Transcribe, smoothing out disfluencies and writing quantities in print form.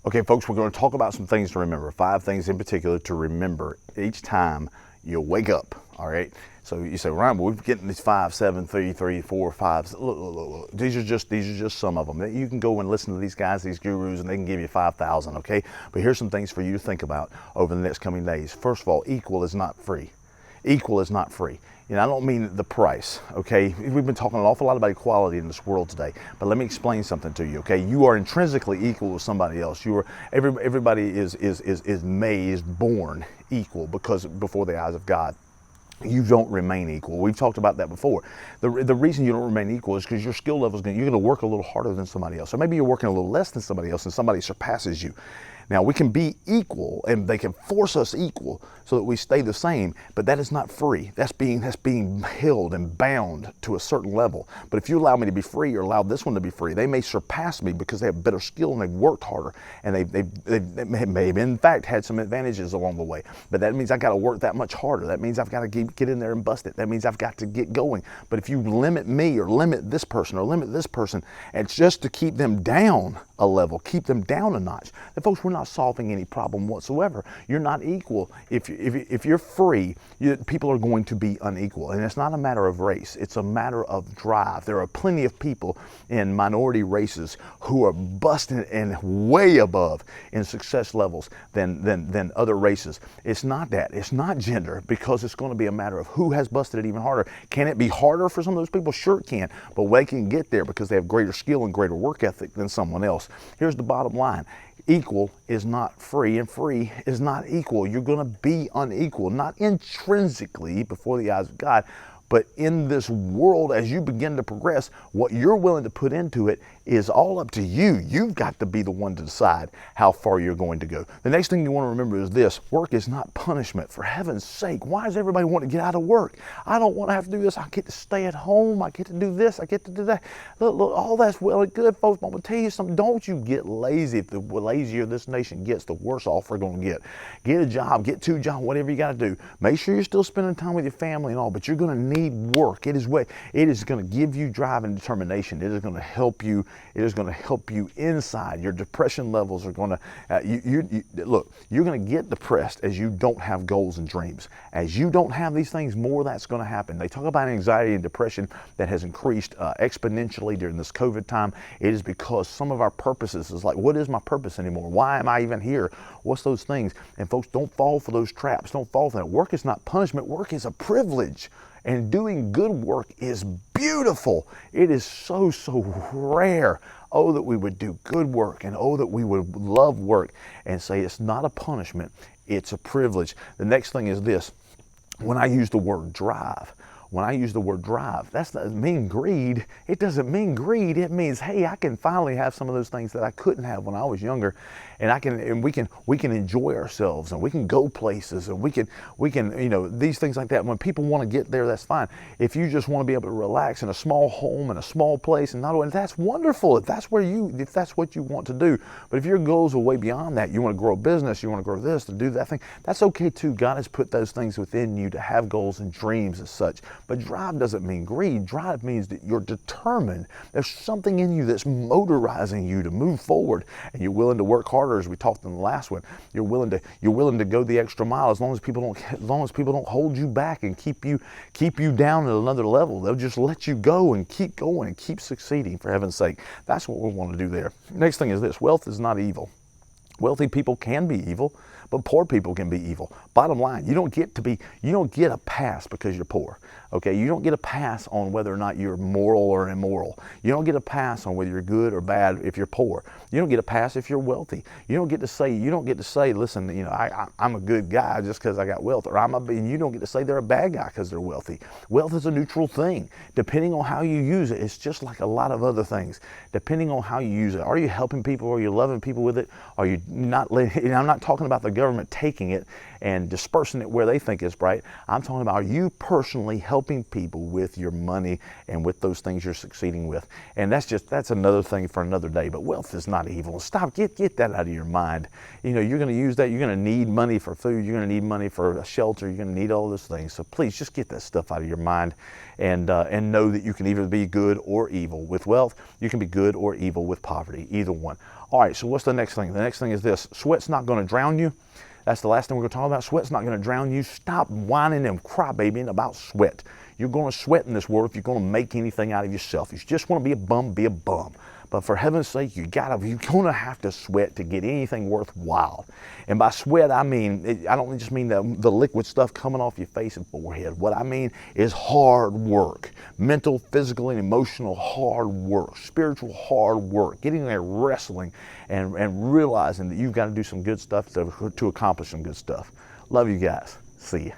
Okay, folks, we're going to talk about some things to remember. 5 things in particular to remember each time you wake up. All right. So you say, Ryan, well, we're getting these 5, 7, 3, 3, 4, 5. Look. These are just some of them. You can go and listen to these guys, these gurus, and they can give you 5,000. Okay. But here's some things for you to think about over the next coming days. First of all, equal is not free. Equal is not free. You know, I don't mean the price, okay? We've been talking an awful lot about equality in this world today, but let me explain something to you, okay? You are intrinsically equal with somebody else. Everybody is born equal because before the eyes of God. You don't remain equal. We've talked about that before. The reason you don't remain equal is because your skill level you're going to work a little harder than somebody else. Or maybe you're working a little less than somebody else and somebody surpasses you. Now, we can be equal and they can force us equal so that we stay the same, but that is not free. That's being held and bound to a certain level. But if you allow me to be free or allow this one to be free, they may surpass me because they have better skill and they've worked harder and they may have in fact had some advantages along the way. But that means I got to work that much harder. That means I've got to get in there and bust it. That means I've got to get going. But if you limit me or limit this person, it's just to keep them down a level, keep them down a notch. And folks, we're not solving any problem whatsoever. You're not equal. If you're free, people are going to be unequal. And it's not a matter of race. It's a matter of drive. There are plenty of people in minority races who are busting and way above in success levels than other races. It's not that. It's not gender, because it's going to be a matter of who has busted it even harder. Can it be harder for some of those people? Sure it can. But they can get there because they have greater skill and greater work ethic than someone else. Here's the bottom line. Equal is not free, and free is not equal. You're going to be unequal, not intrinsically before the eyes of God, but in this world, as you begin to progress, what you're willing to put into it is all up to you. You've got to be the one to decide how far you're going to go. The next thing you want to remember is this: work is not punishment. For heaven's sake, why does everybody want to get out of work? I don't want to have to do this. I get to stay at home. I get to do this. I get to do that. Look, all that's well and good, folks. But I'm going to tell you something. Don't you get lazy. If the lazier this nation gets, the worse off we're going to get. Get a job, get 2 jobs, whatever you got to do. Make sure you're still spending time with your family and all, but you're going to need work. It is going to give you drive and determination. It is going to help you. It is going to help you inside. Your depression levels are going to, look, you're going to get depressed as you don't have goals and dreams. As you don't have these things, more that's going to happen. They talk about anxiety and depression that has increased exponentially during this COVID time. It is because some of our purposes is like, what is my purpose anymore? Why am I even here? What's those things? And folks, don't fall for those traps. Don't fall for that. Work is not punishment. Work is a privilege. And doing good work is beautiful. It is so rare. Oh, that we would do good work, and oh, that we would love work and say it's not a punishment, it's a privilege. The next thing is this: when I use the word drive, that doesn't mean greed. It doesn't mean greed. It means, hey, I can finally have some of those things that I couldn't have when I was younger, and we can enjoy ourselves, and we can go places, and we can these things like that. When people want to get there, that's fine. If you just want to be able to relax in a small home in a small place, and not only that's wonderful. If that's what you want to do. But if your goals are way beyond that, you want to grow a business, you want to grow this, to do that thing, that's okay too. God has put those things within you to have goals and dreams as such. But drive doesn't mean greed. Drive means that you're determined. There's something in you that's motorizing you to move forward, and you're willing to work harder, as we talked in the last one. You're willing to go the extra mile as long as people don't hold you back and keep you down at another level. They'll just let you go and keep succeeding, for heaven's sake. That's what we want to do there. Next thing is this: wealth is not evil. Wealthy people can be evil, but poor people can be evil. Bottom line, you don't get a pass because you're poor. Okay, you don't get a pass on whether or not you're moral or immoral. You don't get a pass on whether you're good or bad if you're poor. You don't get a pass if you're wealthy. You don't get to say, listen, I'm a good guy just because I got wealth, or you don't get to say they're a bad guy because they're wealthy. Wealth is a neutral thing. Depending on how you use it, it's just like a lot of other things. Depending on how you use it, are you helping people? Are you loving people with it? Are you not? I'm not talking about the government taking it and dispersing it where they think it's right. I'm talking about, are you personally helping people with your money and with those things you're succeeding with? And that's another thing for another day. But wealth is not evil. Stop, get that out of your mind. You're going to use that. You're going to need money for food. You're going to need money for a shelter. You're going to need all those things. So please just get that stuff out of your mind, and know that you can either be good or evil with wealth. You can be good or evil with poverty. Either one. All right, so what's the next thing? The next thing is this. Sweat's not going to drown you. That's the last thing we're going to talk about. Sweat's not going to drown you. Stop whining and crybabying about sweat. You're going to sweat in this world if you're going to make anything out of yourself. If you just want to be a bum, be a bum. But for heaven's sake, you're going to have to sweat to get anything worthwhile. And by sweat, I mean, I don't just mean the liquid stuff coming off your face and forehead. What I mean is hard work. Mental, physical, and emotional hard work. Spiritual hard work. Getting there, wrestling, and realizing that you've got to do some good stuff to accomplish some good stuff. Love you guys. See ya.